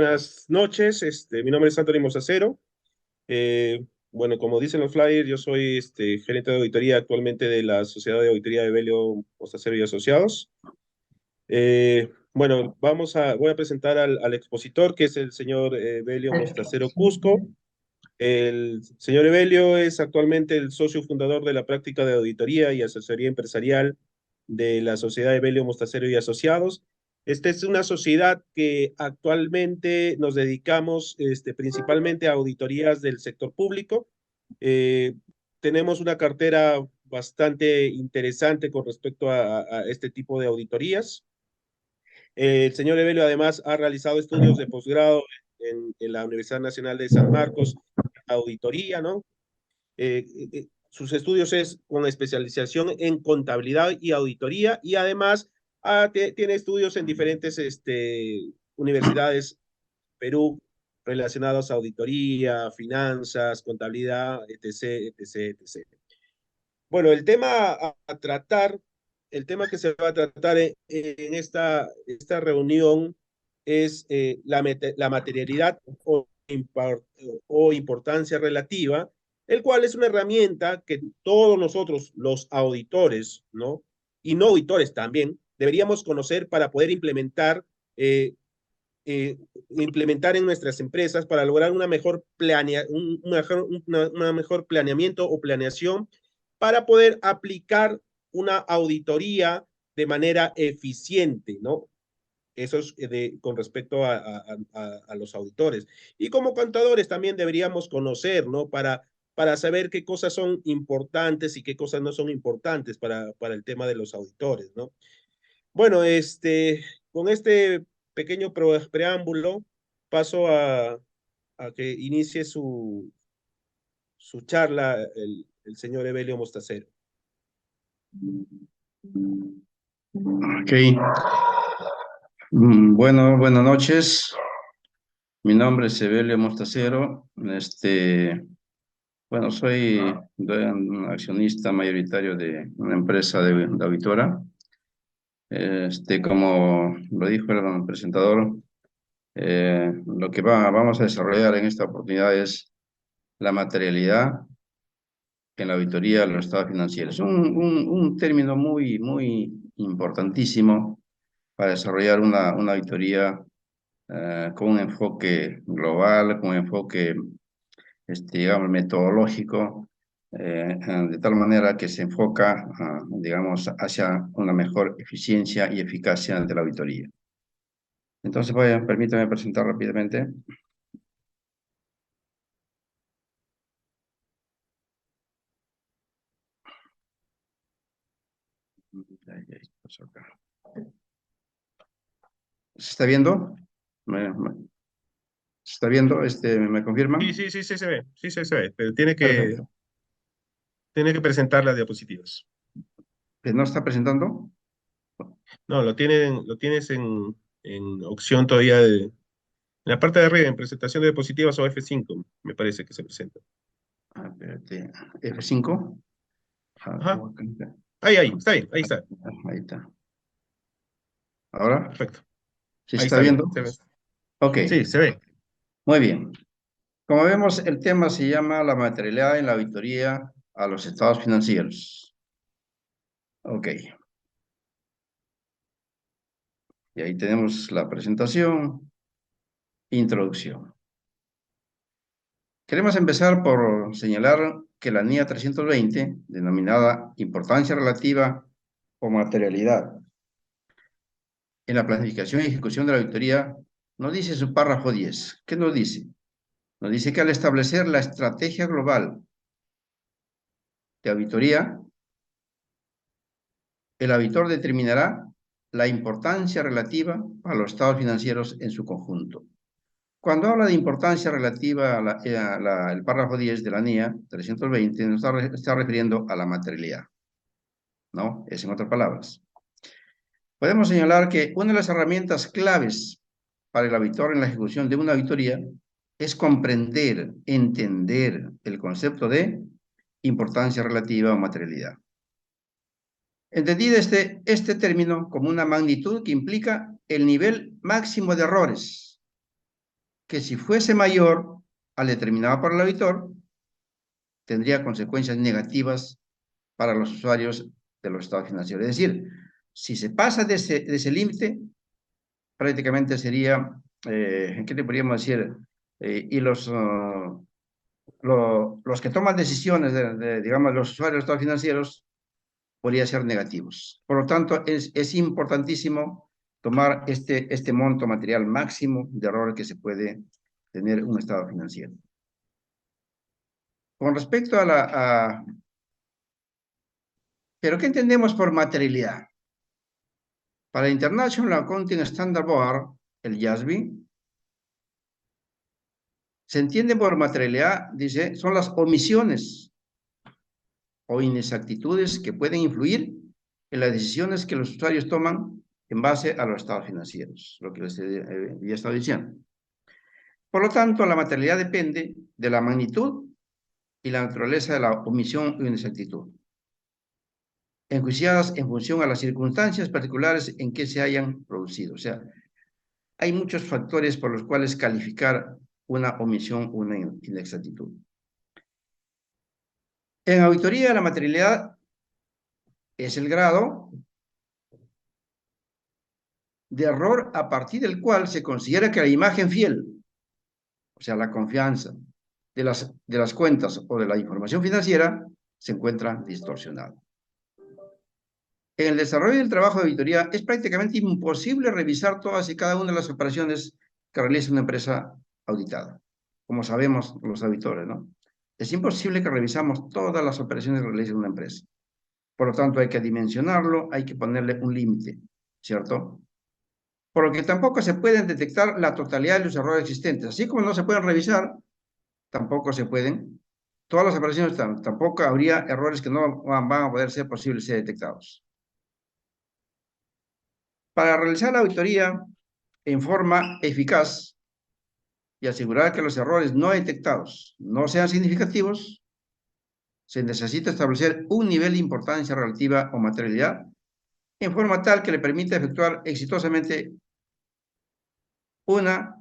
Buenas noches, mi nombre es Antonio Mostacero. Bueno, como dicen los flyers, yo soy gerente de auditoría actualmente de la Sociedad de Auditoría de Belio Mostacero y Asociados. Bueno, voy a presentar al expositor, que es el señor Belio Mostacero Cusco. El señor Evelio es actualmente el socio fundador de la práctica de auditoría y asesoría empresarial de la Sociedad Evelio Mostacero y Asociados. Esta es una sociedad que actualmente nos dedicamos principalmente a auditorías del sector público. Eh, Tenemos una cartera bastante interesante con respecto a este tipo de auditorías. El señor Evelio además ha realizado estudios de posgrado en la Universidad Nacional de San Marcos, auditoría, ¿no? Sus estudios es con especialización en contabilidad y auditoría y además tiene estudios en diferentes universidades Perú relacionados a auditoría, finanzas, contabilidad, etc., etc., etc. Bueno, a tratar, el tema que se va a tratar en esta reunión es la materialidad o importancia relativa, el cual es una herramienta que todos nosotros, los auditores, ¿no? Y no auditores también, deberíamos conocer para poder eh, implementar en nuestras empresas para lograr una mejor planeamiento o planeación para poder aplicar una auditoría de manera eficiente, ¿no? Eso es con respecto a los auditores. Y como contadores también deberíamos conocer, ¿no? Para saber qué cosas son importantes y qué cosas no son importantes para el tema de los auditores, ¿no? Bueno, con este pequeño preámbulo, paso a que inicie su charla el señor Evelio Mostacero. Ok. Bueno, buenas noches. Mi nombre es Evelio Mostacero. Bueno, soy un accionista mayoritario de una empresa de auditora. Como lo dijo el presentador, lo que vamos a desarrollar en esta oportunidad es la materialidad en la auditoría de los estados financieros. Un término muy importantísimo para desarrollar una auditoría con un enfoque global, con un enfoque, digamos, metodológico, de tal manera que se enfoca, digamos, hacia una mejor eficiencia y eficacia de la auditoría. Entonces, permítame presentar rápidamente. ¿Se está viendo? ¿Se está viendo? ¿Me Sí, confirman? sí, sí, sí se ve, sí se ve, pero Perfecto. tiene que presentar las diapositivas. ¿No está presentando? No, lo tienes en opción todavía en la parte de arriba, en presentación de diapositivas o F5, me parece que se presenta. Espérate. F5. Ajá, ahí, está bien, ahí está. Ahí está. ¿Ahora? Perfecto, ¿Sí se ahí está está bien, viendo? se ve. Ok, Sí, se ve. muy bien. Como vemos, el tema se llama la materialidad en la auditoría a los estados financieros. Ok, y ahí tenemos la presentación, introducción. Queremos empezar por señalar que la NIA 320, denominada importancia relativa o materialidad en la planificación y ejecución de la auditoría, nos dice su párrafo 10. ¿Qué nos dice? Nos dice que al establecer la estrategia global de auditoría, el auditor determinará la importancia relativa a los estados financieros en su conjunto. Cuando habla de importancia relativa el párrafo 10 de la NIA 320, nos está refiriendo a la materialidad, ¿no? Es en otras palabras. Podemos señalar que una de las herramientas claves para el auditor en la ejecución de una auditoría es comprender, entender el concepto de importancia relativa o materialidad. Entendida este término como una magnitud que implica el nivel máximo de errores que si fuese mayor al determinado por el auditor, tendría consecuencias negativas para los usuarios de los estados financieros. Es decir, si se pasa de ese límite, prácticamente sería, ¿qué te podríamos decir? Y los que toman decisiones, digamos, los usuarios de los estados financieros, podrían ser negativos. Por lo tanto, es importantísimo tomar este monto material máximo de error que se puede tener un estado financiero. Con respecto a ¿pero qué entendemos por materialidad? Para el International Accounting Standard Board, el IASB, se entiende por materialidad, dice, son las omisiones o inexactitudes que pueden influir en las decisiones que los usuarios toman en base a los estados financieros, lo que les había estado diciendo. Por lo tanto, la materialidad depende de la magnitud y la naturaleza de la omisión o inexactitud, enjuiciadas en función a las circunstancias particulares en que se hayan producido. O sea, hay muchos factores por los cuales calificar una omisión o una inexactitud. En auditoría, la materialidad es el grado de error a partir del cual se considera que la imagen fiel, o sea, la confianza de las cuentas o de la información financiera, se encuentra distorsionada. En el desarrollo del trabajo de auditoría es prácticamente imposible revisar todas y cada una de las operaciones que realiza una empresa auditada. Como sabemos los auditores, ¿no? Es imposible que revisamos todas las operaciones que realiza una empresa. Por lo tanto, hay que dimensionarlo, hay que ponerle un límite, ¿cierto? Por lo que tampoco se pueden detectar la totalidad de los errores existentes. Así como no se pueden revisar, tampoco se pueden. Todas las operaciones, tampoco habría errores que no van a poder ser posibles ser detectados. Para realizar la auditoría en forma eficaz y asegurar que los errores no detectados no sean significativos, se necesita establecer un nivel de importancia relativa o materialidad en forma tal que le permita efectuar exitosamente una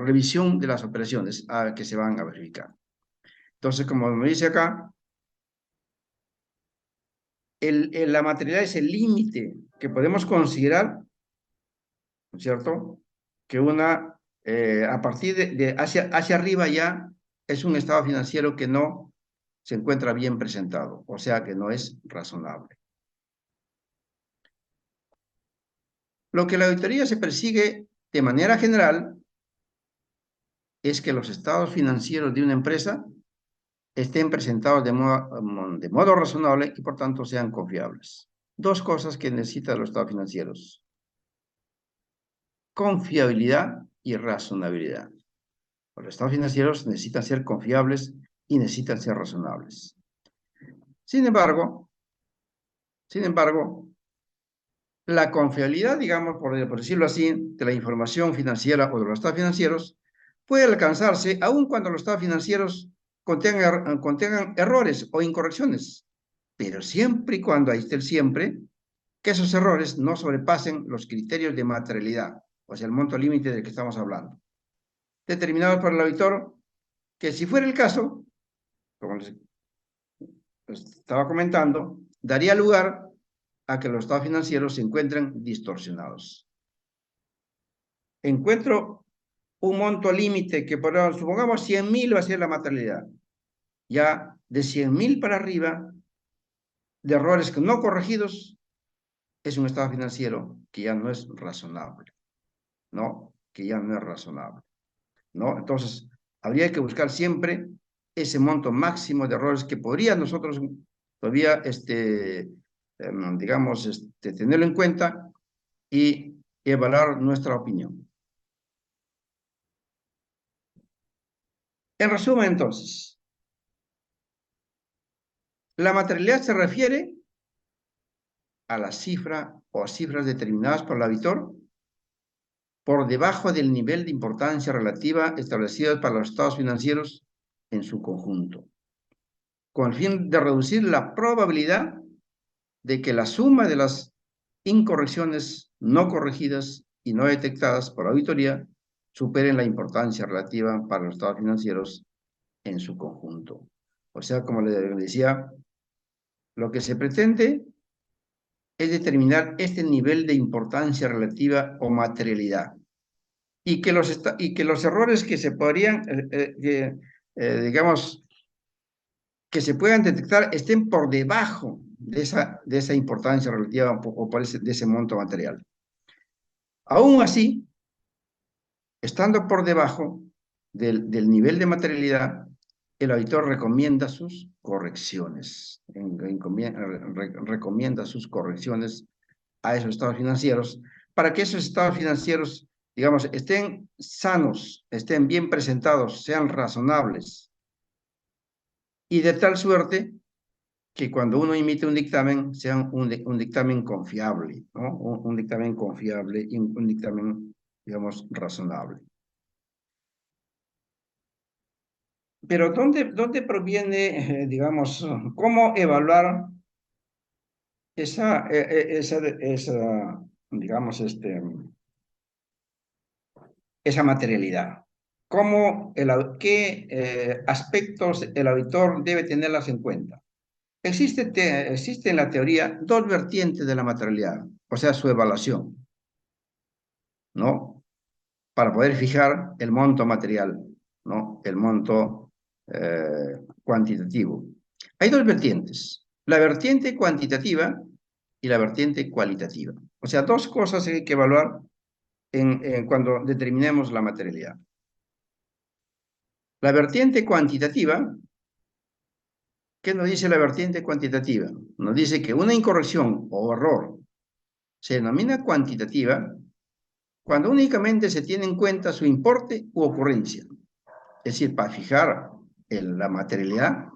revisión de las operaciones que se van a verificar. Entonces, como me dice acá, la materialidad es el límite que podemos considerar, ¿no es cierto? Que a partir de hacia arriba ya es un estado financiero que no se encuentra bien presentado, o sea que no es razonable. Lo que la auditoría se persigue de manera general es que los estados financieros de una empresa estén presentados de modo razonable y por tanto sean confiables. Dos cosas que necesitan los estados financieros: confiabilidad y razonabilidad. Los estados financieros necesitan ser confiables y necesitan ser razonables. Sin embargo, la confiabilidad, digamos, por decirlo así, de la información financiera o de los estados financieros puede alcanzarse aun cuando los estados financieros contengan errores o incorrecciones, pero siempre y cuando, ahí está el siempre, que esos errores no sobrepasen los criterios de materialidad, o sea, el monto límite del que estamos hablando, determinados por el auditor, que si fuera el caso, como les estaba comentando, daría lugar a que los estados financieros se encuentren distorsionados. Encuentro un monto límite que, supongamos, 100.000 va a ser la materialidad. Ya de 100.000 para arriba, de errores no corregidos, es un estado financiero que ya no es razonable, ¿no? Que ya no es razonable, ¿no? Entonces, habría que buscar siempre ese monto máximo de errores que podría nosotros todavía, digamos, tenerlo en cuenta y evaluar nuestra opinión. En resumen, entonces, la materialidad se refiere a la cifra o a cifras determinadas por el auditor por debajo del nivel de importancia relativa establecido para los estados financieros en su conjunto, con el fin de reducir la probabilidad de que la suma de las incorrecciones no corregidas y no detectadas por auditoría superen la importancia relativa para los estados financieros en su conjunto. O sea, como le decía, lo que se pretende es determinar este nivel de importancia relativa o materialidad y que los errores que se podrían, digamos, que se puedan detectar estén por debajo de esa importancia relativa o de ese monto material. Aún así, estando por debajo del nivel de materialidad, el auditor recomienda sus correcciones. Recomienda sus correcciones a esos estados financieros para que esos estados financieros, digamos, estén sanos, estén bien presentados, sean razonables y de tal suerte que cuando uno emite un dictamen sea un dictamen confiable, ¿no? Un dictamen confiable y un dictamen, digamos, razonable. Pero ¿dónde proviene, digamos, cómo evaluar esa, digamos, esa materialidad? ¿Qué aspectos el auditor debe tenerlas en cuenta? Existe en la teoría dos vertientes de la materialidad, o sea, su evaluación, ¿no? Para poder fijar el monto material, ¿no? El monto cuantitativo. Hay dos vertientes, la vertiente cuantitativa y la vertiente cualitativa. O sea, dos cosas que hay que evaluar cuando determinemos la materialidad. La vertiente cuantitativa, ¿qué nos dice la vertiente cuantitativa? Nos dice que una incorrección o error se denomina cuantitativa cuando únicamente se tiene en cuenta su importe u ocurrencia. Es decir, para fijar la materialidad,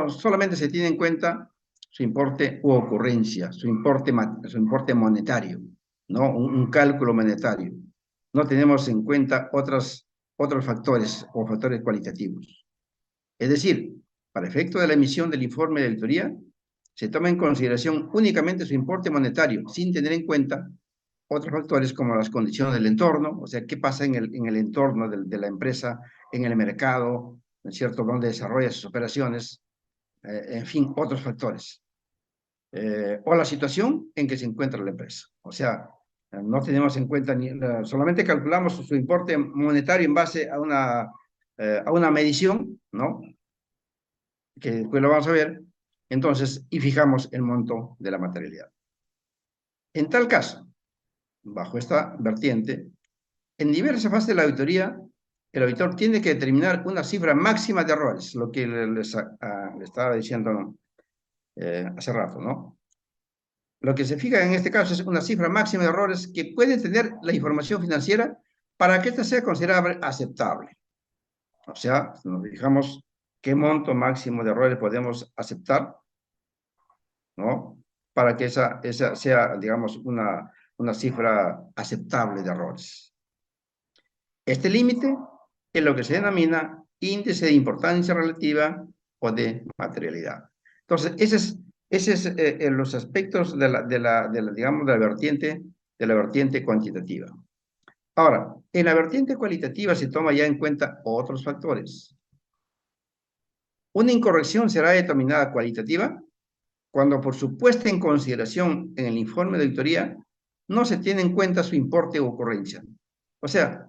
solamente se tiene en cuenta su importe u ocurrencia, su importe monetario, ¿no? Un cálculo monetario. No tenemos en cuenta otros factores o factores cualitativos. Es decir, para efecto de la emisión del informe de auditoría, se toma en consideración únicamente su importe monetario, sin tener en cuenta otros factores como las condiciones del entorno, o sea, qué pasa en el entorno de la empresa, en el mercado, ¿no es cierto?, donde desarrolla sus operaciones, en fin, otros factores. O la situación en que se encuentra la empresa. O sea, no tenemos en cuenta, solamente calculamos su importe monetario en base a una medición, ¿no?, que después lo vamos a ver, entonces, y fijamos el monto de la materialidad. En tal caso, bajo esta vertiente, en diversas fases de la auditoría, el auditor tiene que determinar una cifra máxima de errores, lo que le estaba diciendo hace rato, ¿no? Lo que se fija en este caso es una cifra máxima de errores que puede tener la información financiera para que ésta sea considerable aceptable. O sea, nos fijamos qué monto máximo de errores podemos aceptar, ¿no? Para que esa sea, digamos, una cifra aceptable de errores. Este límite es lo que se denomina índice de importancia relativa o de materialidad. Entonces, ese es los aspectos digamos, de la vertiente cuantitativa. Ahora, en la vertiente cualitativa se toma ya en cuenta otros factores. Una incorrección será determinada cualitativa cuando por su puesta en consideración en el informe de auditoría no se tiene en cuenta su importe o ocurrencia. O sea,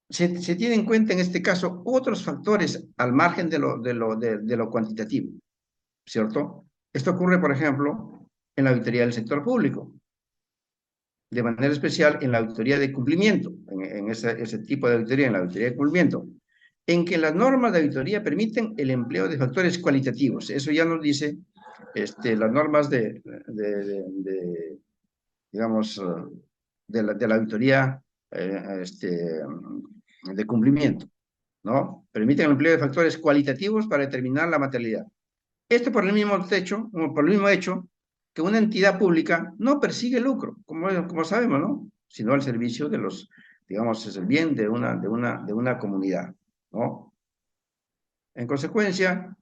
se tiene en cuenta en este caso otros factores al margen de lo cuantitativo, ¿cierto? Esto ocurre, por ejemplo, en la auditoría del sector público, de manera especial en la auditoría de cumplimiento, en ese tipo de auditoría, en la auditoría de cumplimiento, en que las normas de auditoría permiten el empleo de factores cualitativos. Eso ya nos dice las normas digamos, de la auditoría de cumplimiento, ¿no? Permiten el empleo de factores cualitativos para determinar la materialidad. Esto por el mismo hecho que una entidad pública no persigue lucro, como sabemos, ¿no? Sino al servicio de digamos, es el bien de una comunidad, ¿no? En consecuencia,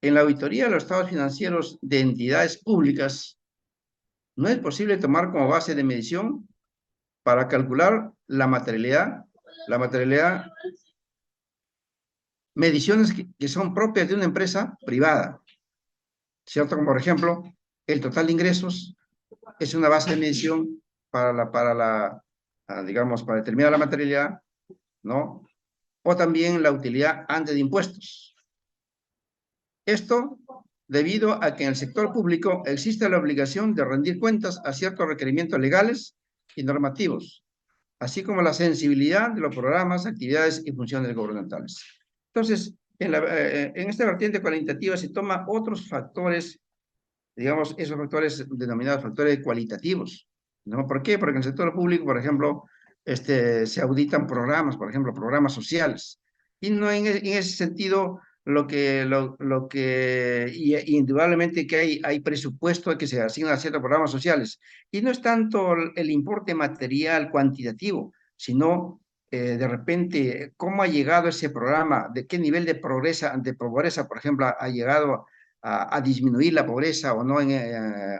en la auditoría de los estados financieros de entidades públicas, no es posible tomar como base de medición para calcular la materialidad, mediciones que son propias de una empresa privada, ¿cierto? Como por ejemplo, el total de ingresos es una base de medición digamos, para determinar la materialidad, ¿no? O también la utilidad antes de impuestos. Esto debido a que en el sector público existe la obligación de rendir cuentas a ciertos requerimientos legales y normativos, así como la sensibilidad de los programas, actividades y funciones gubernamentales. Entonces, en esta vertiente cualitativa se toma otros factores, digamos, esos factores denominados factores cualitativos, ¿no? ¿Por qué? Porque en el sector público, por ejemplo, se auditan programas, por ejemplo, programas sociales, y no en ese sentido y indudablemente que hay presupuesto que se asigna a ciertos programas sociales, y no es tanto el importe material cuantitativo, sino de repente cómo ha llegado ese programa, de qué nivel de pobreza, por ejemplo, ha llegado a disminuir la pobreza o no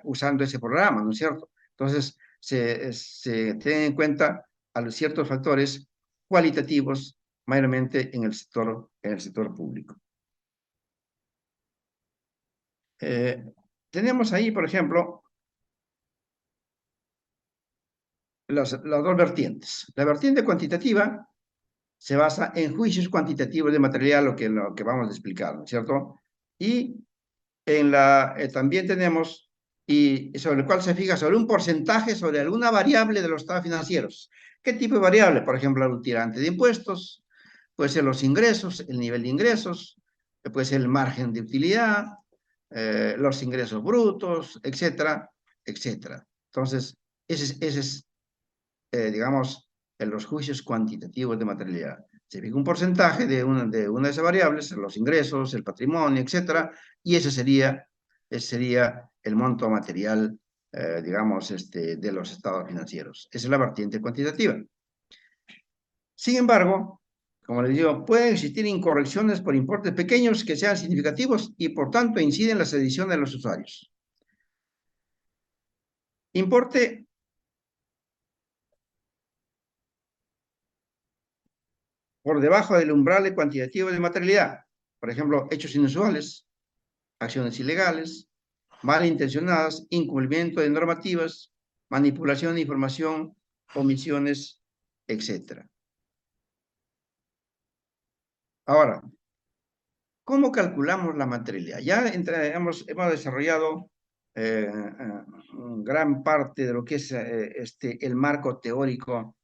usando ese programa, ¿no es cierto? Entonces, se tienen en cuenta a los ciertos factores cualitativos, mayormente en el sector público. Tenemos ahí, por ejemplo, las dos vertientes. La vertiente cuantitativa se basa en juicios cuantitativos de materialidad, lo que vamos a explicar, ¿no es cierto? Y también tenemos, y sobre el cual se fija sobre un porcentaje, sobre alguna variable de los estados financieros. ¿Qué tipo de variable? Por ejemplo, el tirante de impuestos, puede ser los ingresos, el nivel de ingresos, puede ser el margen de utilidad, los ingresos brutos, etcétera, etcétera. Entonces, ese es digamos, en los juicios cuantitativos de materialidad. Se fija un porcentaje de una de esas variables, los ingresos, el patrimonio, etcétera, y ese sería el monto material, digamos, de los estados financieros. Esa es la vertiente cuantitativa. Sin embargo, como les digo, pueden existir incorrecciones por importes pequeños que sean significativos y por tanto inciden en las ediciones de los usuarios. Importe por debajo del umbral cuantitativo de materialidad. Por ejemplo, hechos inusuales, acciones ilegales, malintencionadas, incumplimiento de normativas, manipulación de información, omisiones, etc. Ahora, ¿cómo calculamos la materialidad? Ya hemos desarrollado gran parte de lo que es el marco teórico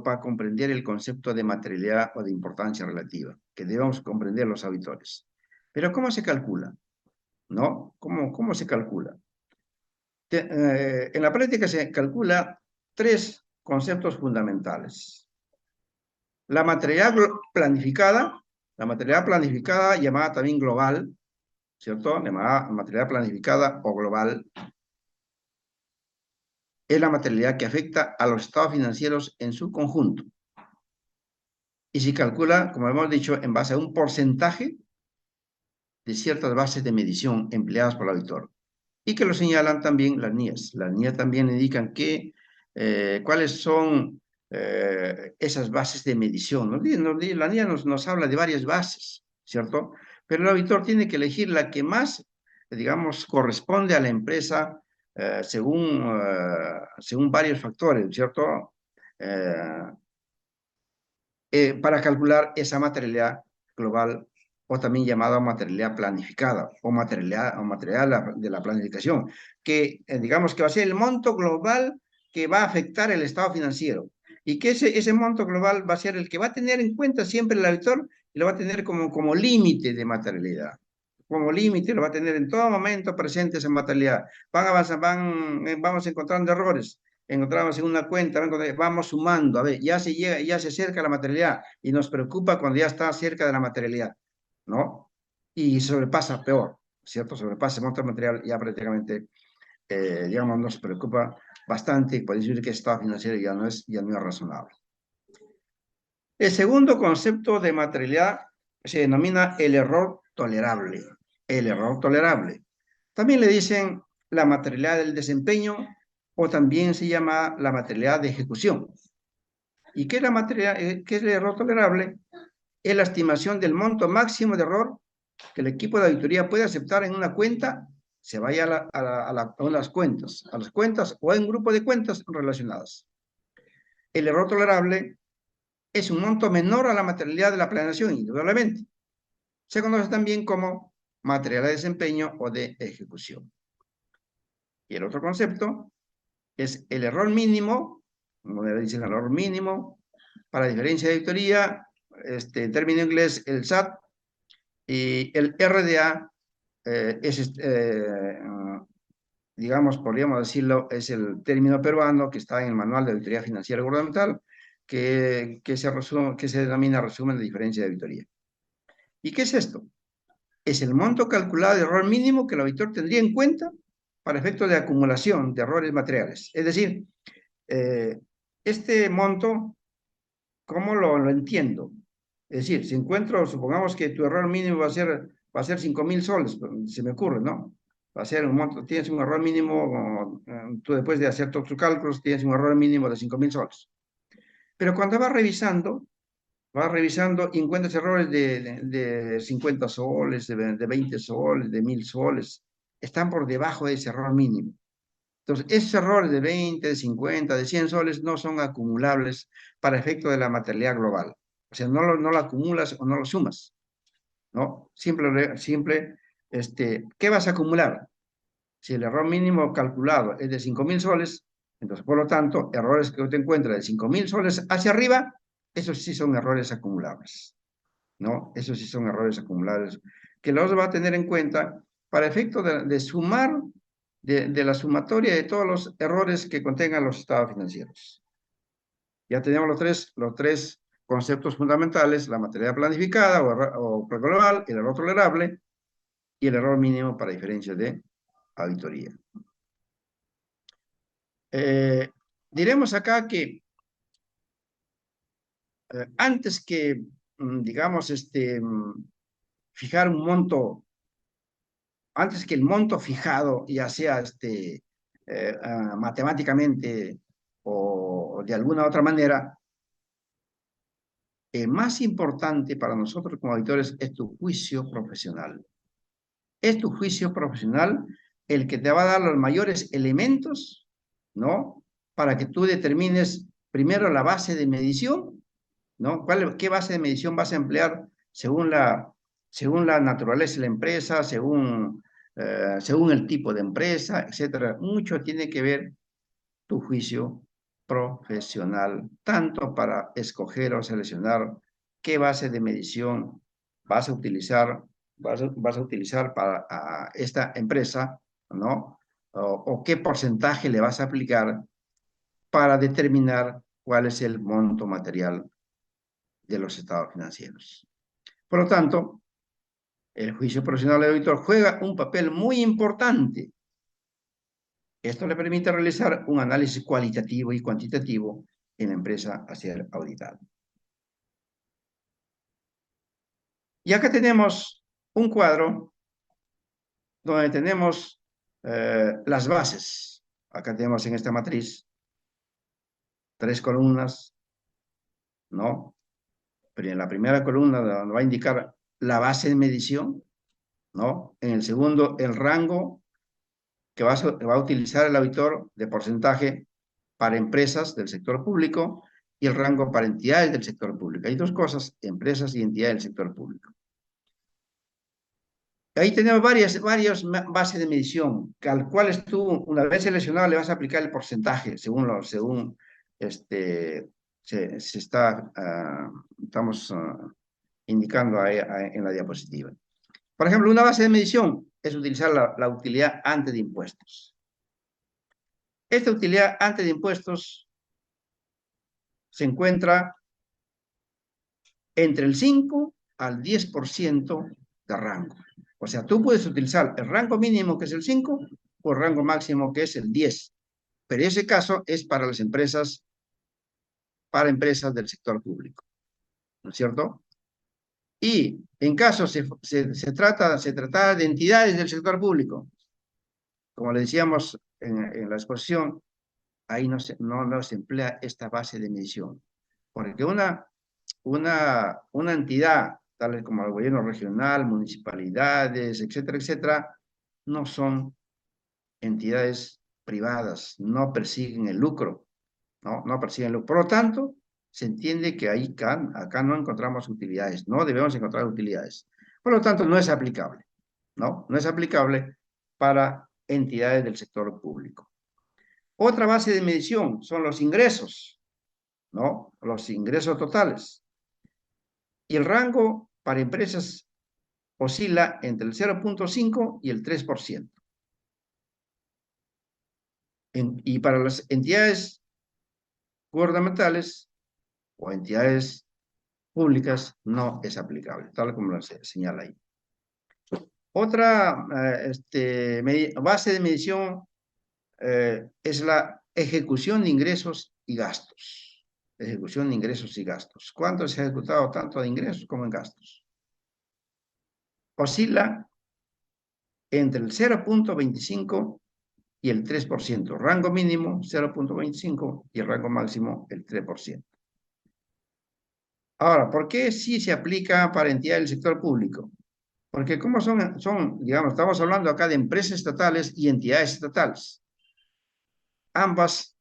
para comprender el concepto de materialidad o de importancia relativa, que debemos comprender los auditores. Pero ¿cómo se calcula? ¿No? ¿Cómo se calcula? En la práctica se calcula tres conceptos fundamentales. La materialidad planificada llamada también global, ¿cierto? Llamada materialidad planificada o global, es la materialidad que afecta a los estados financieros en su conjunto. Y se calcula, como hemos dicho, en base a un porcentaje de ciertas bases de medición empleadas por el auditor. Y que lo señalan también las NIAs. Las NIAs también indican cuáles son esas bases de medición. La NIA nos habla de varias bases, ¿cierto? Pero el auditor tiene que elegir la que más, digamos, corresponde a la empresa según varios factores, ¿cierto? Para calcular esa materialidad global o también llamada materialidad planificada o materialidad de la planificación, que digamos que va a ser el monto global que va a afectar el estado financiero y que ese monto global va a ser el que va a tener en cuenta siempre el auditor y lo va a tener como límite de materialidad. Como límite lo va a tener en todo momento presente esa materialidad. Vamos encontrando errores. Encontramos en una cuenta, vamos sumando, a ver, ya se acerca la materialidad y nos preocupa cuando ya está cerca de la materialidad, ¿no? Y sobrepasa peor, ¿cierto? Sobrepasa el monto material ya prácticamente, digamos, nos preocupa bastante y puede decir que el estado financiero ya no es razonable. El segundo concepto de materialidad se denomina el error tolerable. El error tolerable. También le dicen la materialidad del desempeño o también se llama la materialidad de ejecución. ¿Y qué es qué es el error tolerable? Es la estimación del monto máximo de error que el equipo de auditoría puede aceptar en una cuenta, se vaya a las cuentas o en un grupo de cuentas relacionadas. El error tolerable es un monto menor a la materialidad de la planeación, indudablemente. Se conoce también como materialidad de desempeño o de ejecución. Y el otro concepto es el error mínimo, como le dicen, el error mínimo, para diferencia de auditoría, en término inglés, el SAT, y el RDA es, digamos, podríamos decirlo, es el término peruano que está en el Manual de Auditoría Financiera Gubernamental, que se denomina resumen de diferencia de auditoría. ¿Y qué es esto? Es el monto calculado de error mínimo que el auditor tendría en cuenta para efectos de acumulación de errores materiales. Es decir, este monto, ¿cómo lo entiendo? Es decir, si encuentro, supongamos que tu error mínimo va a ser 5.000 soles, se me ocurre, ¿no? Va a ser un monto, tienes un error mínimo, tú después de hacer todos tus cálculos, tienes un error mínimo de 5.000 soles. Pero cuando vas revisando y encuentras errores de 50 soles, de 20 soles, de 1.000 soles, están por debajo de ese error mínimo. Entonces, esos errores de 20, de 50, de 100 soles no son acumulables para efecto de la materialidad global. O sea, no lo acumulas o no lo sumas, ¿no? ¿Qué vas a acumular? Si el error mínimo calculado es de 5.000 soles, entonces, por lo tanto, errores que te encuentras de 5.000 soles hacia arriba, esos sí son errores acumulables, ¿no? Esos sí son errores acumulables que los va a tener en cuenta para efecto de sumar, de la sumatoria de todos los errores que contengan los estados financieros. Ya tenemos los tres conceptos fundamentales: la materialidad planificada o global, el error tolerable y el error mínimo para diferencias de auditoría. Diremos acá que antes que, digamos, fijar un monto, antes que el monto fijado, ya sea matemáticamente o de alguna otra manera, más importante para nosotros como auditores es tu juicio profesional. Es tu juicio profesional el que te va a dar los mayores elementos, ¿no? Para que tú determines primero la base de medición, ¿no? ¿Qué base de medición vas a emplear según la naturaleza de la empresa, según el tipo de empresa, etcétera? Mucho tiene que ver tu juicio profesional, tanto para escoger o seleccionar qué base de medición vas a utilizar, para esta empresa, ¿no? O qué porcentaje le vas a aplicar para determinar cuál es el monto material de los estados financieros. Por lo tanto, el juicio profesional del auditor juega un papel muy importante. Esto le permite realizar un análisis cualitativo y cuantitativo en la empresa a ser auditada. Y acá tenemos un cuadro donde tenemos las bases. Acá tenemos en esta matriz 3 columnas, ¿no? Pero en la primera columna nos va a indicar la base de medición, ¿no? En el segundo, el rango que va a utilizar el auditor de porcentaje para empresas del sector público y el rango para entidades del sector público. Hay dos cosas: empresas y entidades del sector público. Ahí tenemos varias bases de medición, al cuales tú, una vez seleccionado, le vas a aplicar el porcentaje según estamos indicando en la diapositiva. Por ejemplo, una base de medición es utilizar la utilidad antes de impuestos. Esta utilidad antes de impuestos se encuentra entre el 5 al 10% de rango. O sea, tú puedes utilizar el rango mínimo, que es el 5, o el rango máximo, que es el 10. Pero ese caso es para las empresas, del sector público, ¿no es cierto? Y en caso se trata de entidades del sector público, como le decíamos en la exposición, ahí no se emplea esta base de medición. Porque una entidad, tales como el gobierno regional, municipalidades, etcétera, etcétera, no son entidades privadas, no persiguen el lucro, no persiguen el lucro. Por lo tanto, se entiende que ahí acá no encontramos utilidades, no debemos encontrar utilidades. Por lo tanto, no es aplicable, ¿no? No es aplicable para entidades del sector público. Otra base de medición son los ingresos, ¿no? Los ingresos totales. Y el rango para empresas oscila entre el 0,5 y el 3%. Y para las entidades gubernamentales o entidades públicas no es aplicable, tal como lo señala ahí. Otra base de medición es la ejecución de ingresos y gastos. Ejecución de ingresos y gastos. ¿Cuánto se ha ejecutado tanto de ingresos como en gastos? Oscila entre el 0,25 y el 3%. Rango mínimo 0,25 y el rango máximo el 3%. Ahora, ¿por qué sí se aplica para entidades del sector público? Porque como digamos, estamos hablando acá de empresas estatales y entidades estatales. Ambas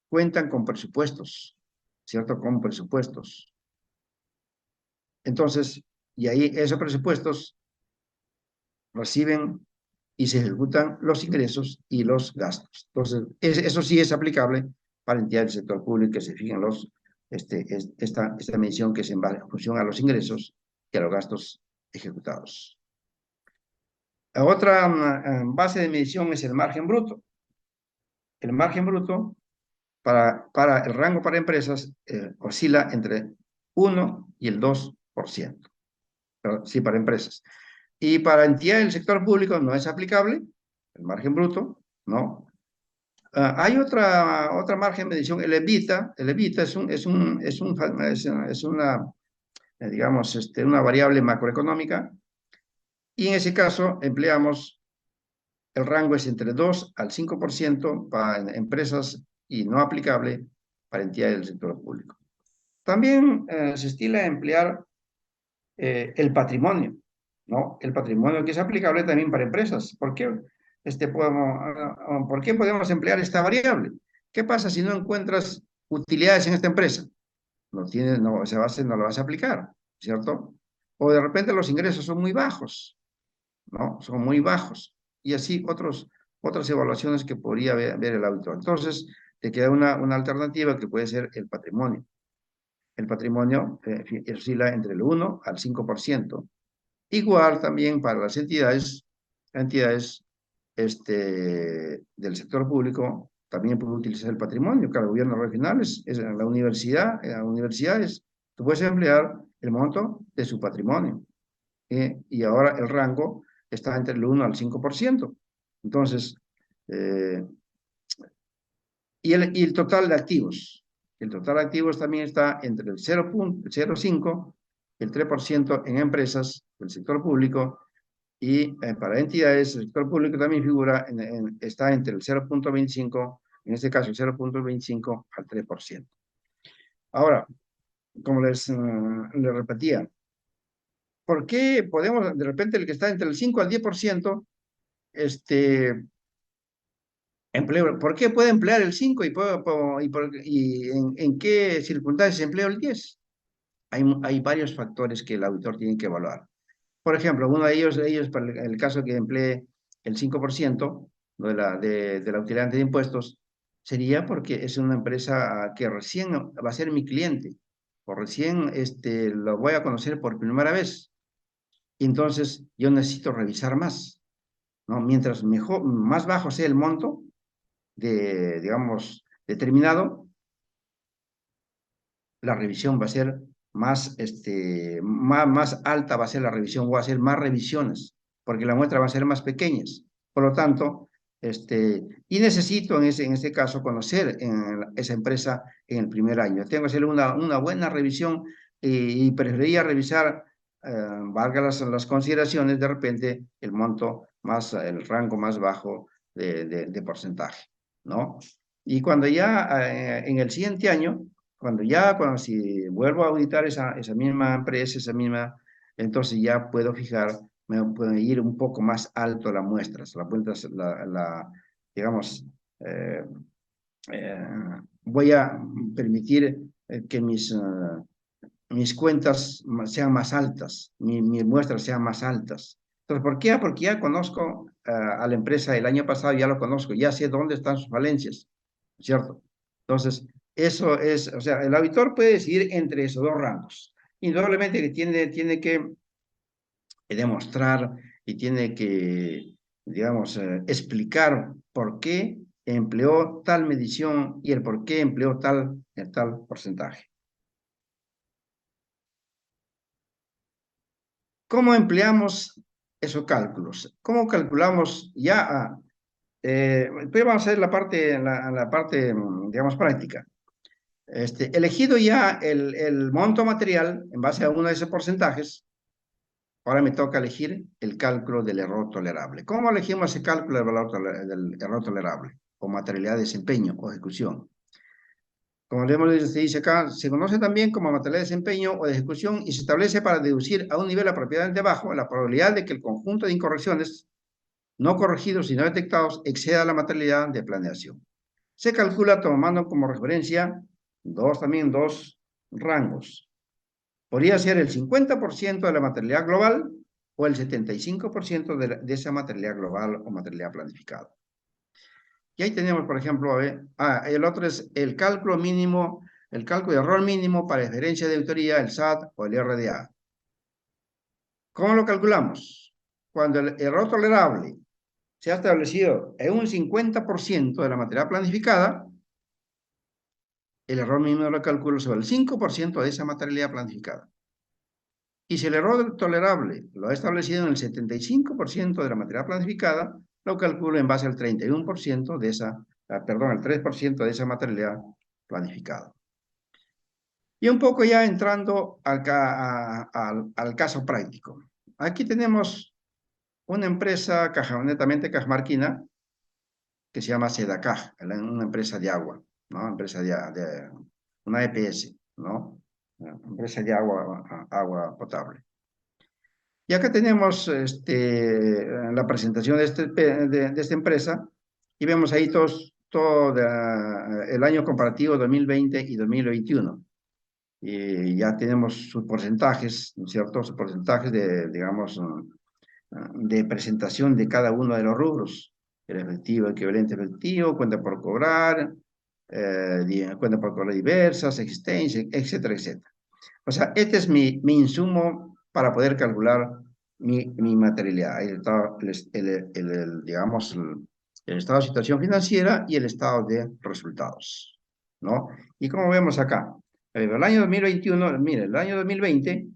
cuentan con presupuestos, ¿cierto? Con presupuestos. Entonces, y ahí esos presupuestos reciben y se ejecutan los ingresos y los gastos. Entonces, eso sí es aplicable para entidades del sector público que se fijen esta medición que es en función a los ingresos y a los gastos ejecutados. La otra base de medición es el margen bruto. El margen bruto para el rango para empresas oscila entre 1 y el 2%. Pero sí, para empresas. Y para entidades del sector público no es aplicable el margen bruto, ¿no? Hay otra margen de medición, el EBITDA. El EBITDA es una, digamos, una variable macroeconómica. Y en ese caso empleamos, el rango es entre 2 al 5% para empresas y no aplicable para entidades del sector público. También se estila emplear el patrimonio, ¿no? El patrimonio que es aplicable también para empresas. ¿Por qué, ¿por qué podemos emplear esta variable? ¿Qué pasa si no encuentras utilidades en esta empresa? Esa base no la vas a aplicar, ¿cierto? O de repente los ingresos son muy bajos, ¿no? Son muy bajos. Y así otras evaluaciones que podría ver el auditor. Entonces, te queda una alternativa que puede ser el patrimonio. El patrimonio oscila entre el 1 al 5%. Igual también para las entidades del sector público, también puede utilizar el patrimonio. Claro, gobiernos regionales, en las universidades, tú puedes emplear el monto de su patrimonio. Y ahora el rango está entre el 1 al 5%. Entonces, y el total de activos. El total de activos también está entre el 0,05, el 3% en empresas del sector público y para entidades del sector público también figura, está entre el 0,25, en este caso el 0,25 al 3%. Ahora, como les repetía, ¿por qué podemos, de repente, el que está entre el 5 al 10%, ¿por qué puede emplear el 5 y en qué circunstancias emplea el 10? Hay varios factores que el auditor tiene que evaluar. Por ejemplo, uno de ellos para el caso que emplee el 5% de la utilidad de impuestos, sería porque es una empresa que recién va a ser mi cliente, o recién lo voy a conocer por primera vez. Y entonces yo necesito revisar más, ¿no? Mientras más bajo sea el monto digamos, determinado, la revisión va a ser más alta, va a ser la revisión, o va a ser más revisiones, porque la muestra va a ser más pequeñas. Por lo tanto, y necesito en este caso conocer esa empresa en el primer año. Tengo que hacer una buena revisión y preferiría revisar, valga las consideraciones, de repente el monto el rango más bajo de porcentaje, ¿no? Y cuando ya en el siguiente año, cuando si vuelvo a auditar esa misma empresa, entonces ya puedo fijar, me puedo ir un poco más alto las muestras, digamos, eh, eh, voy a permitir que mis cuentas sean más altas, mis muestras sean más altas. Entonces, ¿por qué? Porque ya conozco a la empresa el año pasado, ya lo conozco, ya sé dónde están sus falencias, ¿cierto? Entonces, eso es, o sea, el auditor puede decidir entre esos dos rangos. Indudablemente que tiene que demostrar y tiene que, digamos, explicar por qué empleó tal medición y el por qué empleó tal porcentaje. ¿Cómo empleamos esos cálculos? ¿Cómo calculamos ya? Pues vamos a hacer la parte, digamos, práctica. Elegido ya el monto material en base a uno de esos porcentajes, ahora me toca elegir el cálculo del error tolerable. ¿Cómo elegimos ese cálculo del error tolerable? O materialidad de desempeño o ejecución. Como se dice acá, se conoce también como materialidad de desempeño o de ejecución y se establece para deducir a un nivel apropiadamente bajo la probabilidad de que el conjunto de incorrecciones no corregidos y no detectados exceda la materialidad de planeación. Se calcula tomando como referencia también dos rangos. Podría ser el 50% de la materialidad global o el 75% de esa materialidad global o materialidad planificada. Y ahí tenemos, por ejemplo, el otro es el cálculo mínimo, el cálculo de error mínimo para diferencia de auditoría, el SAT o el RDA. ¿Cómo lo calculamos? Cuando el error tolerable se ha establecido en un 50% de la materialidad planificada, el error mínimo lo calculo sobre el 5% de esa materialidad planificada. Y si el error tolerable lo ha establecido en el 75% de la materialidad planificada, lo calculo en base al 31% de el 3% de esa materialidad planificada. Y un poco ya entrando al caso práctico. Aquí tenemos una empresa netamente cajamarquina que se llama Sedacaj, una empresa de agua, ¿no? Una EPS, ¿no? Empresa de agua potable. Y acá tenemos la presentación de esta empresa y vemos ahí todo el año comparativo 2020 y 2021. Y ya tenemos sus porcentajes, ¿no es cierto? Sus porcentajes digamos, de presentación de cada uno de los rubros. El efectivo, equivalente efectivo, cuenta por cobrar, cuenta por cobrar diversas, existencia, etcétera, etcétera. O sea, este es mi insumo para poder calcular mi materialidad, digamos, el estado de situación financiera y el estado de resultados, ¿no? Y como vemos acá, el año 2021, mire, el año 2020,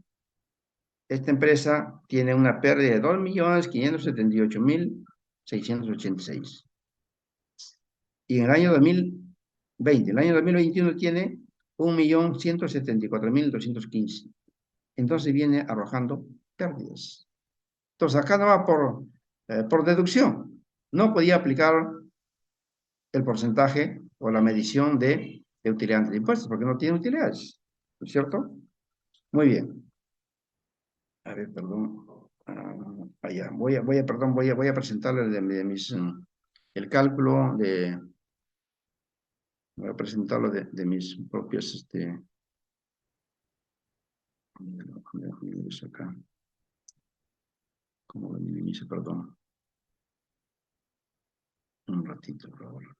esta empresa tiene una pérdida de 2.578.686. Y en el año 2020, el año 2021 tiene 1.174.215. Entonces viene arrojando pérdidas. Entonces acá no va por deducción. No podía aplicar el porcentaje o la medición de utilidad de impuestos porque no tiene utilidades. ¿No es cierto? Muy bien. A ver, perdón. Allá. Voy a presentarles el cálculo voy a presentarlo de mis propios, acá. ¿Cómo lo minimizo? Perdón. Un ratito, por favor.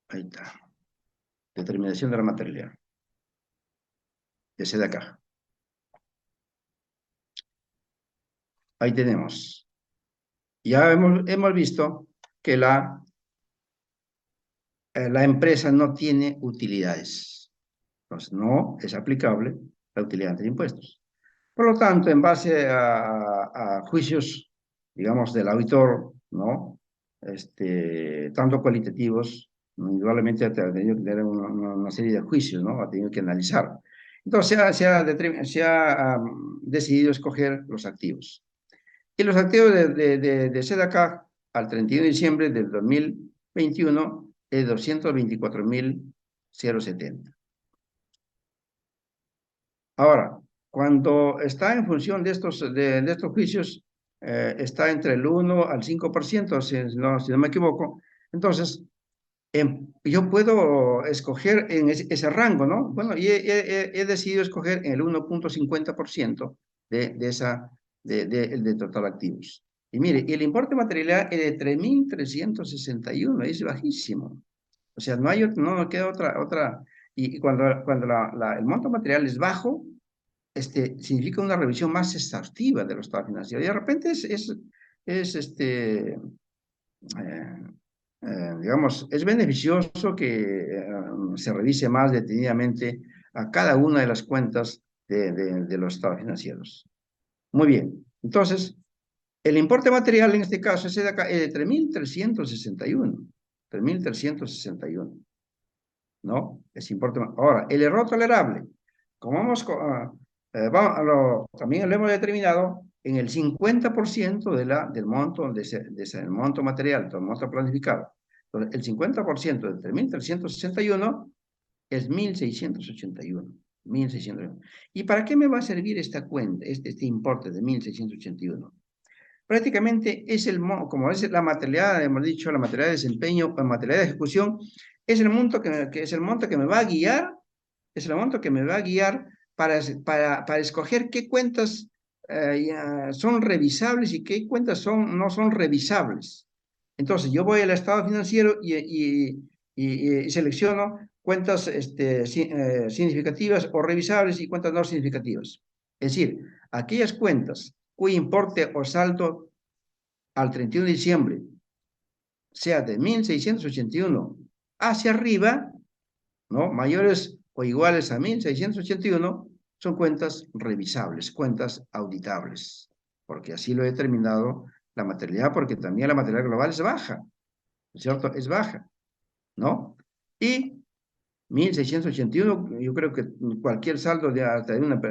Ahí está. Determinación de la materialidad. Ese de acá. Ahí tenemos. Ya hemos visto que la empresa no tiene utilidades. Entonces, no es aplicable la utilidad de impuestos. Por lo tanto, en base a juicios, digamos, del auditor, ¿no? Tanto cualitativos Indudablemente ha tenido que tener una serie de juicios, ¿no? Ha tenido que analizar. Entonces decidido escoger los activos. Y los activos de SEDACA al 31 de diciembre del 2021 es 224.070. Ahora, cuando está en función de estos juicios, está entre el 1 al 5%, si no me equivoco. Entonces, yo puedo escoger en ese rango, ¿no? Bueno, y he decidido escoger el 1.50% de total activos. Y mire, el importe material es de 3.361, es bajísimo. O sea, no queda otra. Y cuando el monto material es bajo, significa una revisión más exhaustiva de los estados financieros. Y de repente digamos, es beneficioso que se revise más detenidamente a cada una de las cuentas de los estados financieros. Muy bien, entonces, el importe material en este caso es de 3.361, 3.361, ¿no? Es importe. Ahora, el error tolerable, como también lo hemos determinado en el 50% del monto, del monto material, del monto planificado. Entonces, el 50% de 3.361 es 1.681. 1.681. ¿Y para qué me va a servir esta cuenta, este importe de 1.681? Prácticamente es como es la materialidad, hemos dicho, la materialidad de desempeño, la materialidad de ejecución, es el monto es el monto que me va a guiar, es el monto que me va a guiar para escoger qué cuentas son revisables y qué cuentas no son revisables. Entonces, yo voy al estado financiero y selecciono cuentas significativas o revisables y cuentas no significativas. Es decir, aquellas cuentas cuyo importe o saldo al 31 de diciembre sea de 1.681 hacia arriba, ¿no? Mayores o iguales a 1.681, son cuentas revisables, cuentas auditables, porque así lo he determinado la materialidad, porque también la materialidad global es baja, ¿cierto? Es baja, ¿no? Y 1.681, yo creo que cualquier saldo de una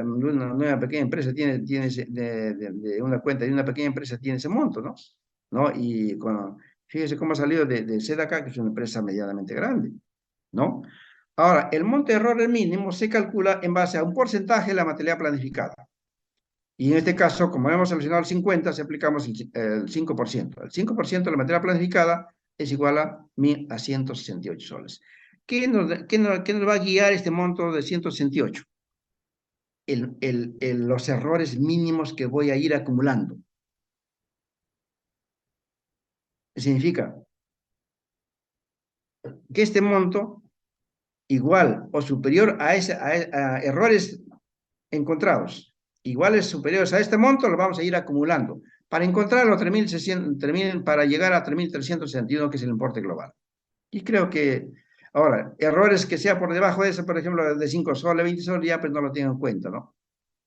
pequeña empresa de una cuenta de una pequeña empresa tiene ese monto, ¿no? Y fíjese cómo ha salido de SEDACA, que es una empresa medianamente grande, ¿no? Ahora, el monto de errores mínimo se calcula en base a un porcentaje de la materialidad planificada. Y en este caso, como hemos seleccionado el 50, se aplicamos el 5%. El 5% de la materialidad planificada es igual a 168 soles. ¿Qué nos va a guiar este monto de 168? Los errores mínimos que voy a ir acumulando. Significa que este monto, igual o superior a errores encontrados, iguales superiores a este monto, lo vamos a ir acumulando para encontrar los 3.600, para llegar a 3.361, que es el importe global. Y creo que, ahora, errores que sea por debajo de eso, por ejemplo, de 5 soles, 20 soles, ya pues no lo tengo en cuenta, ¿no?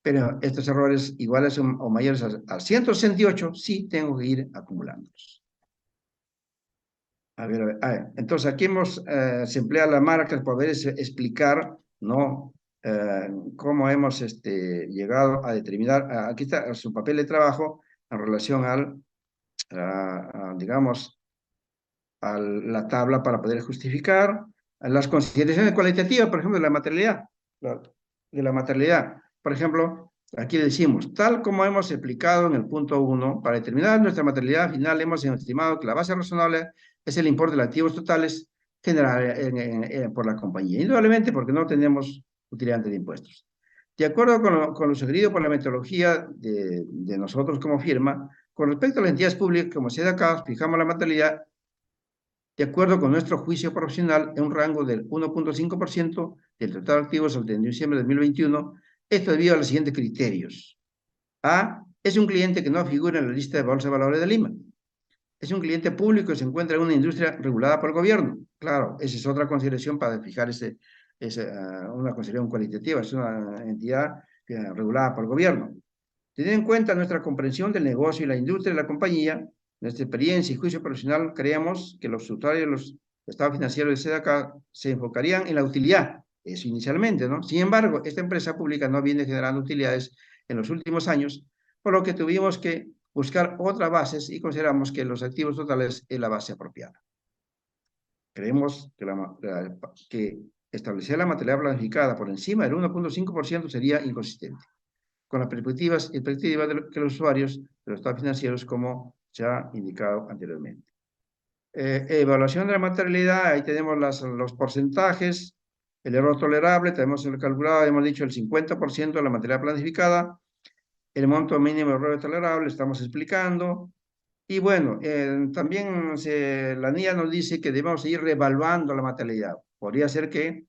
Pero estos errores iguales o mayores a 168, sí tengo que ir acumulándolos. A ver. Entonces aquí se emplea las marcas para poder explicar, ¿no? Cómo hemos llegado a determinar, aquí está su papel de trabajo en relación digamos, a la tabla para poder justificar las consideraciones cualitativas, por ejemplo, de la materialidad. De la materialidad. Por ejemplo, aquí decimos, tal como hemos explicado en el punto 1, para determinar nuestra materialidad final hemos estimado que la base razonable es el importe de activos totales general por la compañía, indudablemente porque no tenemos utilidad de impuestos. De acuerdo con lo sugerido por la metodología de nosotros como firma, con respecto a las entidades públicas, como se da acá, fijamos la materialidad de acuerdo con nuestro juicio profesional en un rango del 1.5% del total de activos al 31 de diciembre de 2021, esto debido a los siguientes criterios. A, es un cliente que no figura en la lista de bolsa de valores de Lima. Es un cliente público que se encuentra en una industria regulada por el gobierno. Claro, esa es otra consideración para fijar una consideración cualitativa. Es una entidad regulada por el gobierno. Teniendo en cuenta nuestra comprensión del negocio y la industria de la compañía, nuestra experiencia y juicio profesional, creemos que los usuarios estado financiero de SEDACA se enfocarían en la utilidad, eso inicialmente, ¿no? Sin embargo, esta empresa pública no viene generando utilidades en los últimos años, por lo que tuvimos que buscar otras bases y consideramos que los activos totales es la base apropiada. Creemos que establecer la materialidad planificada por encima del 1.5% sería inconsistente con las perspectivas que los usuarios de los estados financieros, como se ha indicado anteriormente. Evaluación de la materialidad, ahí tenemos los porcentajes, el error tolerable, tenemos el calculado, hemos dicho el 50% de la materialidad planificada, el monto mínimo de error tolerable, estamos explicando. Y bueno, también la NIA nos dice que debemos ir reevaluando la materialidad. Podría ser que,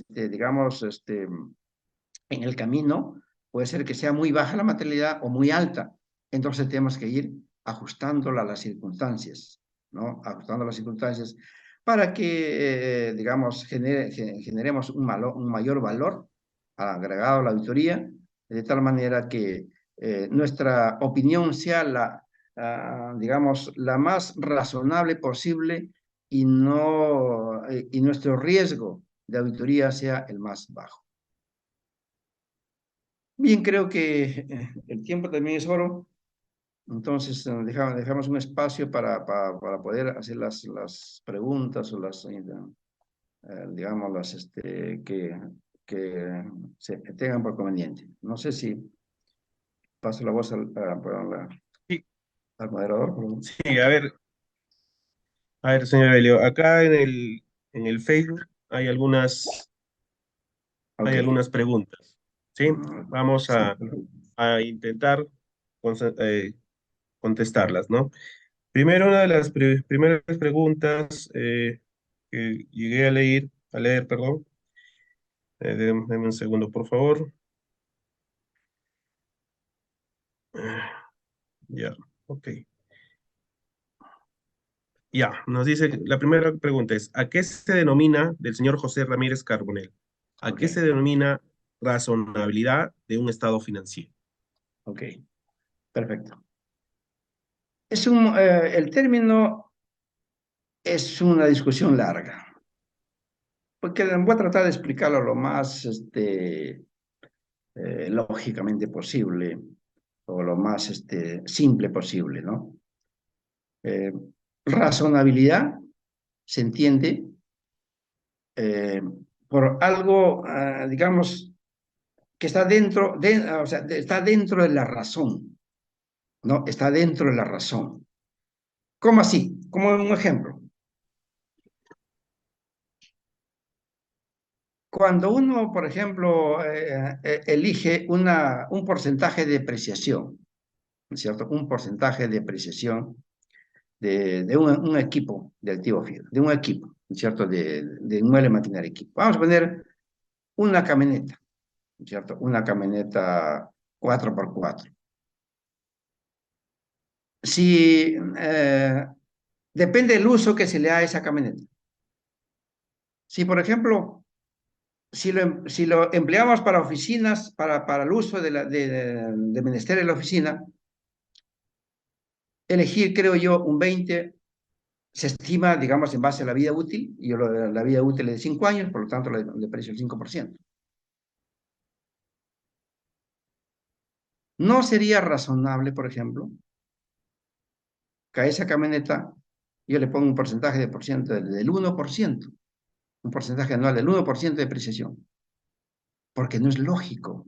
digamos, en el camino, puede ser que sea muy baja la materialidad o muy alta. Entonces tenemos que ir ajustándola a las circunstancias, ¿no? Ajustando las circunstancias para que, digamos, generemos un mayor valor agregado a la auditoría, de tal manera que nuestra opinión sea digamos, la más razonable posible y nuestro riesgo de auditoría sea el más bajo. Bien, creo que el tiempo también es oro, entonces dejamos un espacio para poder hacer las preguntas o digamos, que se tengan por conveniente. No sé si paso la voz Sí, al moderador. Por favor. sí, a ver, señor Belio, acá en el Facebook hay Ok. algunas preguntas, ¿sí? Vamos Sí, a intentar eh, contestarlas, ¿no? Primero, una de las primeras preguntas que llegué a leer, perdón. Deme un segundo, por favor. Ya, ok. Ya, nos dice, la primera pregunta es, ¿a qué se denomina, del señor José Ramírez Carbonell, a ok, qué se denomina razonabilidad de un estado financiero? ok, perfecto. El término es una discusión larga, porque voy a tratar de explicarlo lo más lógicamente posible o lo más simple posible, ¿no? Eh, Razonabilidad se entiende eh, por algo, digamos, que está o sea, está dentro de la razón, ¿no? Está dentro de la razón. ¿Cómo así? Como un ejemplo. Cuando uno, por ejemplo, elige un porcentaje de depreciación, ¿no es cierto? Un porcentaje de depreciación de un equipo de activo fijo, de un equipo, ¿no es cierto? De inmueble, maquinaria, equipo. Vamos a poner una camioneta, ¿no es cierto? Una camioneta 4x4. Si depende del uso que se le da a esa camioneta. Si, por ejemplo, si lo empleamos para oficinas, para el uso de menester en la oficina, elegir, creo yo, un 20, se estima, digamos, en base a la vida útil, y la vida útil es de 5 años, por lo tanto, le precio el 5%. ¿No sería razonable, por ejemplo, que a esa camioneta yo le ponga un porcentaje del 1%, un porcentaje anual del 1% de depreciación? Porque no es lógico,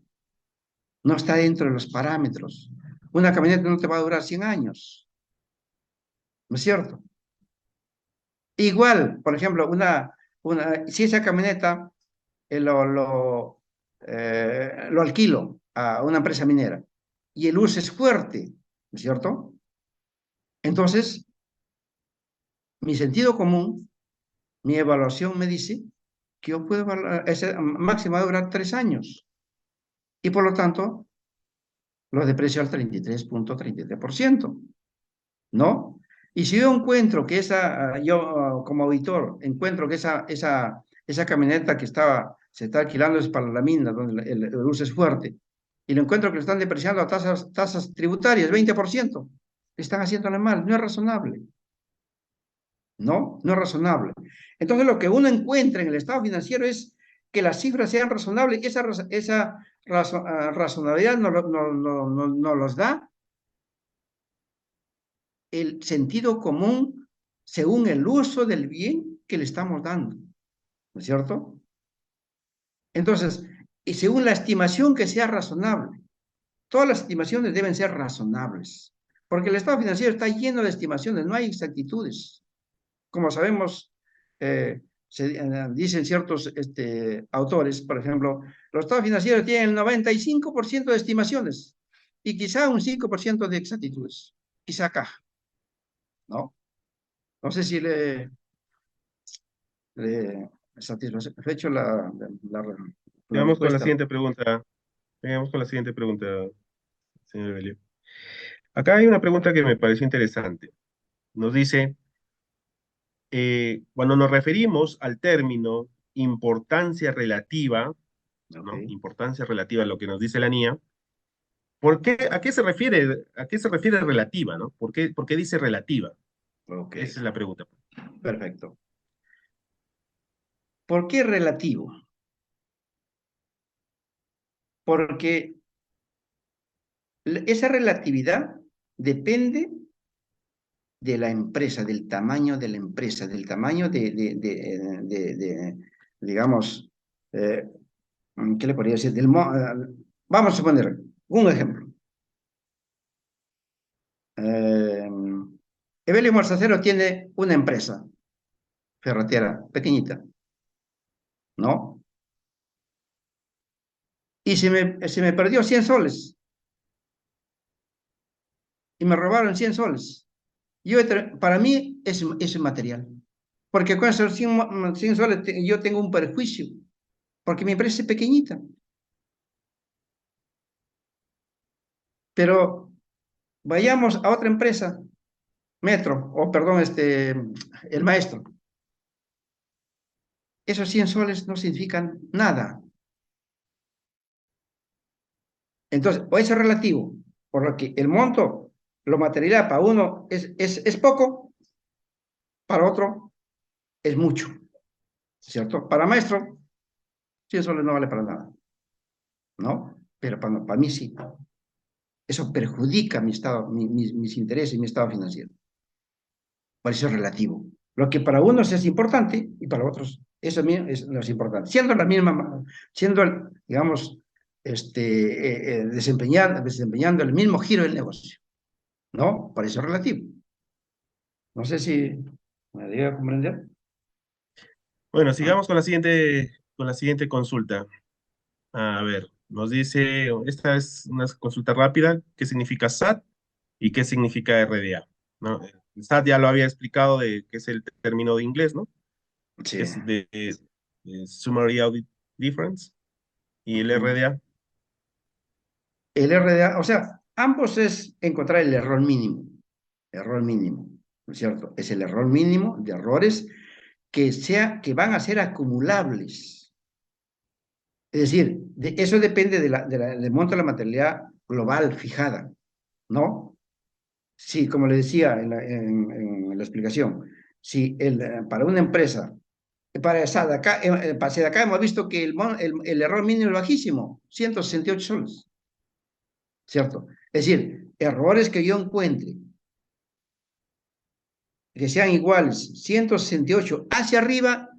no está dentro de los parámetros. Una camioneta no te va a durar 100 años, ¿no es cierto? Igual, por ejemplo, si esa camioneta lo alquilo a una empresa minera y el uso es fuerte, ¿no es cierto? Entonces, mi sentido común, mi evaluación me dice que yo puedo ese máximo va a durar 3 años y por lo tanto lo deprecio al 33.33%, ¿no? Y si yo encuentro que yo como auditor, encuentro que esa camioneta que se está alquilando es para la mina, donde el uso es fuerte, y lo encuentro que lo están depreciando a tasas tributarias, 20%, le están haciéndole mal, no es razonable. No, no es razonable. Entonces lo que uno encuentra en el estado financiero es que las cifras sean razonables y esa razonabilidad nos los da el sentido común según el uso del bien que le estamos dando, ¿no es cierto? Entonces, y según la estimación que sea razonable, todas las estimaciones deben ser razonables, porque el estado financiero está lleno de estimaciones, no hay exactitudes. Como sabemos, dicen ciertos autores, por ejemplo, los estados financieros tienen el 95% de estimaciones y quizá un 5% de exactitudes, quizá acá, ¿no? No sé si le satisfecho la Vamos con la respuesta. siguiente pregunta. Vamos con la siguiente pregunta, señor Evelio. Acá hay una pregunta que me pareció interesante. Nos dice, cuando nos referimos al término importancia relativa, Ok, ¿no? Importancia relativa a lo que nos dice la NIA, a qué se refiere relativa, ¿no? Por qué dice relativa? ok, Esa es la pregunta. perfecto. ¿Por qué relativo? Porque esa relatividad depende de la empresa, del tamaño de la empresa, del tamaño digamos, eh, ¿qué le podría decir? Vamos a suponer un ejemplo. Eh, Evelio Morsacero tiene una empresa ferretera pequeñita, ¿no? Y se me perdió 100 soles y me robaron 100 soles. Para mí es material, porque con esos 100 soles yo tengo un perjuicio, porque mi empresa es pequeñita. Pero vayamos a otra empresa, Metro, o perdón, el maestro. Esos 100 soles no significan nada. Entonces, o eso es relativo, por lo que el monto, lo material para uno es poco, para otro es mucho, ¿cierto? Para maestro, 100 soles no vale para nada, ¿no? Pero para mí sí. Eso perjudica mi estado, mis intereses y mi estado financiero. Por eso es relativo. Lo que para unos es importante y para otros eso no es importante. Siendo la misma, siendo, digamos, desempeñando el mismo giro del negocio, ¿no? Por eso es relativo. No sé si me diga a comprender. Bueno, sigamos con la siguiente consulta. A ver, nos dice, esta es una consulta rápida, ¿qué significa SAT y qué significa RDA? ¿No? El SAT ya lo había explicado de que es el término de inglés, ¿no? Que Sí. es de Summary Audit Difference y el Ujú. RDA. El RDA, o sea, ambos es encontrar el error mínimo, ¿no es cierto? Es el error mínimo de errores que van a ser acumulables. Es decir, eso depende del monto de la materialidad global fijada, ¿no? Sí, como le decía en la explicación, si para una empresa, para de acá hemos visto que el error mínimo es bajísimo, 168 soles, ¿cierto? Es decir, errores que yo encuentre que sean iguales, 168 hacia arriba,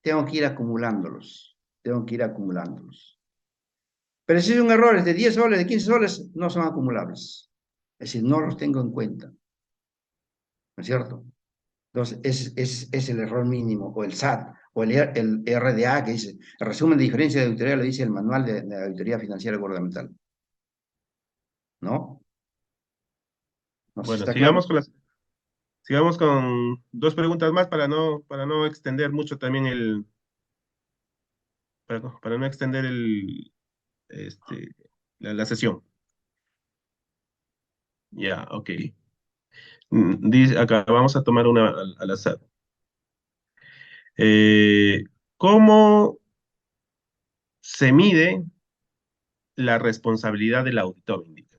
tengo que ir acumulándolos, tengo que ir acumulándolos. Pero si son errores de 10 soles, de 15 soles, no son acumulables. Es decir, no los tengo en cuenta, ¿no es cierto? Entonces, es el error mínimo, o el SAT, o el RDA, que dice, el resumen de diferencia de auditoría, lo dice el manual de auditoría financiera gubernamental, ¿no? No sé si Bueno, está claro. sigamos con dos preguntas más para no extender mucho también para no extender este, la sesión. Ya, ok. Dice, acá vamos a tomar una al azar. Eh, ¿Cómo se mide la responsabilidad del auditor? Indica.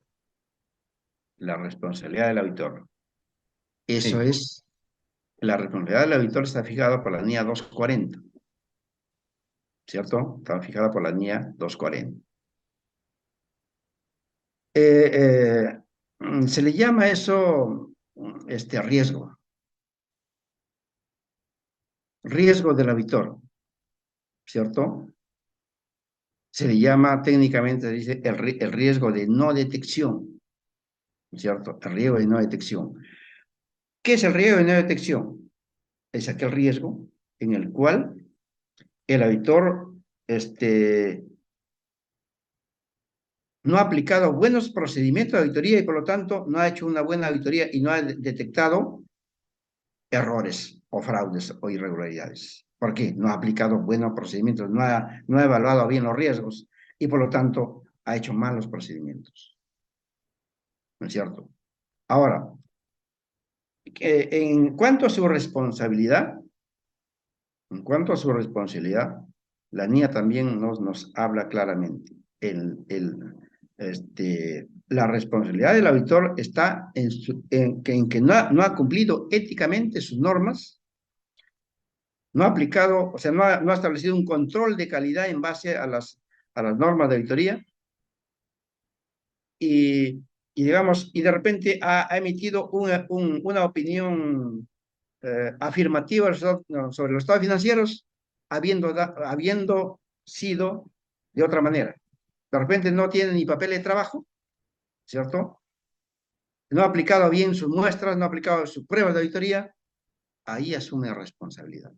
La responsabilidad del auditor. Eso Sí, es. la responsabilidad del auditor está fijada por la NIA 240, ¿cierto? Está fijada por la NIA 240. Se le llama eso riesgo del auditor, ¿cierto? Se le llama técnicamente, se dice, el riesgo de no detección, ¿cierto? El riesgo de no detección. ¿Qué es el riesgo de no detección? Es aquel riesgo en el cual el auditor no ha aplicado buenos procedimientos de auditoría y por lo tanto no ha hecho una buena auditoría y no ha detectado errores o fraudes o irregularidades. ¿Por qué? No ha aplicado buenos procedimientos, no ha evaluado bien los riesgos y por lo tanto ha hecho malos procedimientos. ¿No es cierto? Ahora, en cuanto a su responsabilidad, la NIA también nos habla claramente. La responsabilidad del auditor está en que no ha cumplido éticamente sus normas, no ha aplicado, o sea, no ha establecido un control de calidad en base a las normas de auditoría y, digamos, y de repente ha emitido una opinión afirmativa sobre los estados financieros, habiendo sido de otra manera. De repente no tiene ni papel de trabajo, ¿cierto? No ha aplicado bien sus muestras, no ha aplicado sus pruebas de auditoría, ahí asume responsabilidad.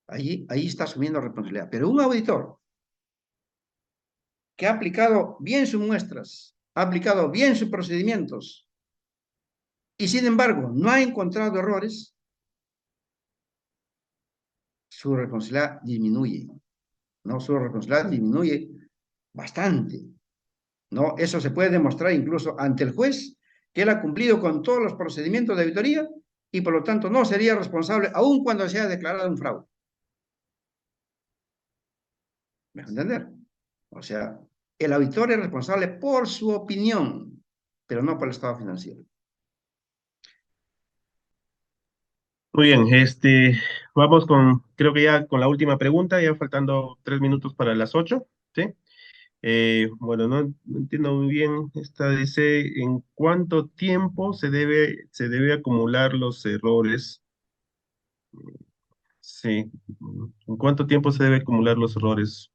Ahí está asumiendo responsabilidad. Pero un auditor que ha aplicado bien sus muestras, ha aplicado bien sus procedimientos y sin embargo no ha encontrado errores, su responsabilidad disminuye, ¿no? Su responsabilidad disminuye bastante, ¿no? Eso se puede demostrar incluso ante el juez, que él ha cumplido con todos los procedimientos de auditoría y por lo tanto no sería responsable aun cuando se haya declarado un fraude. ¿Me va a entender? O sea, el auditor es responsable por su opinión, pero no por el estado financiero. Muy bien, vamos creo que ya con la última pregunta, ya faltando 3 minutos para las 8, ¿sí? Bueno, no entiendo muy bien. Esta dice, ¿en cuánto tiempo se debe acumular los errores? Sí, ¿en cuánto tiempo se debe acumular los errores?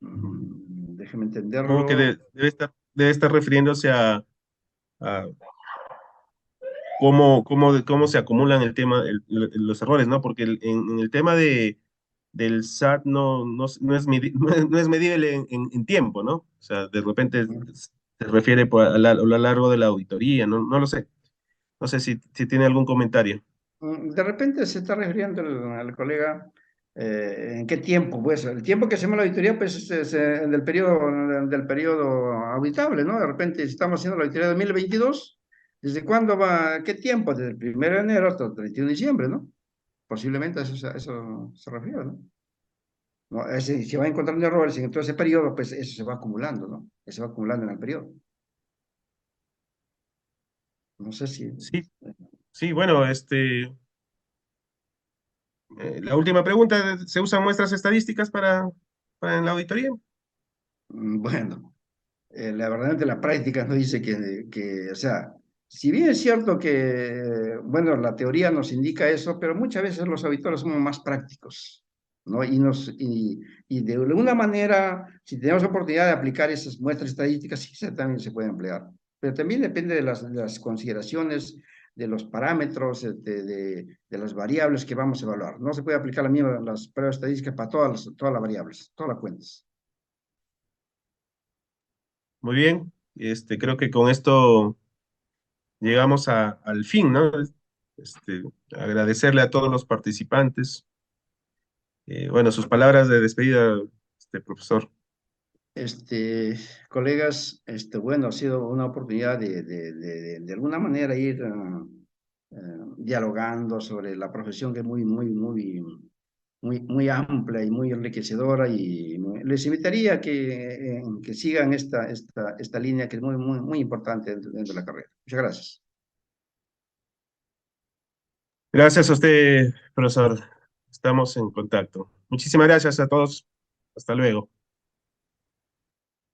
Déjeme Supongo que entenderlo. debe estar refiriéndose a cómo se acumulan los errores, ¿no? Porque en el tema del SAT no es medible en tiempo, ¿no? O sea, de repente se refiere a lo largo de la auditoría, no lo sé. No sé si tiene algún comentario. De repente se está refiriendo al colega en qué tiempo, pues el tiempo que hacemos la auditoría, pues del periodo auditable, ¿no? De repente, si estamos haciendo la auditoría de 2022, ¿desde cuándo va? ¿Qué tiempo? Desde el 1 de enero hasta el 31 de diciembre, ¿no? Posiblemente a eso se refiere, ¿no? ¿No? Si va encontrando errores en todo ese periodo, pues eso se va acumulando, ¿no? Eso se va acumulando en el periodo. No sé si... Sí, sí, bueno, la última pregunta, ¿se usan muestras estadísticas para en la auditoría? Bueno. La verdad, la práctica no dice o sea, si bien es cierto que, bueno, la teoría nos indica eso, pero muchas veces los auditores somos más prácticos, ¿no? Y de alguna manera, si tenemos oportunidad de aplicar esas muestras estadísticas, sí también se puede emplear. Pero también depende de las consideraciones, de los parámetros, de las variables que vamos a evaluar. No se puede aplicar las pruebas estadísticas para todas las variables, todas las cuentas. Muy bien, creo que con esto llegamos al fin, ¿no? Este, Agradecerle a todos los participantes. Bueno, sus palabras de despedida, profesor. Colegas, bueno, ha sido una oportunidad de alguna manera ir dialogando sobre la profesión que es muy, muy, muy, muy, muy amplia y muy enriquecedora y les invitaría que sigan esta línea que es muy, muy, muy importante dentro de la carrera. Muchas gracias. Gracias a usted, profesor. Estamos en contacto. Muchísimas gracias a todos. Hasta luego.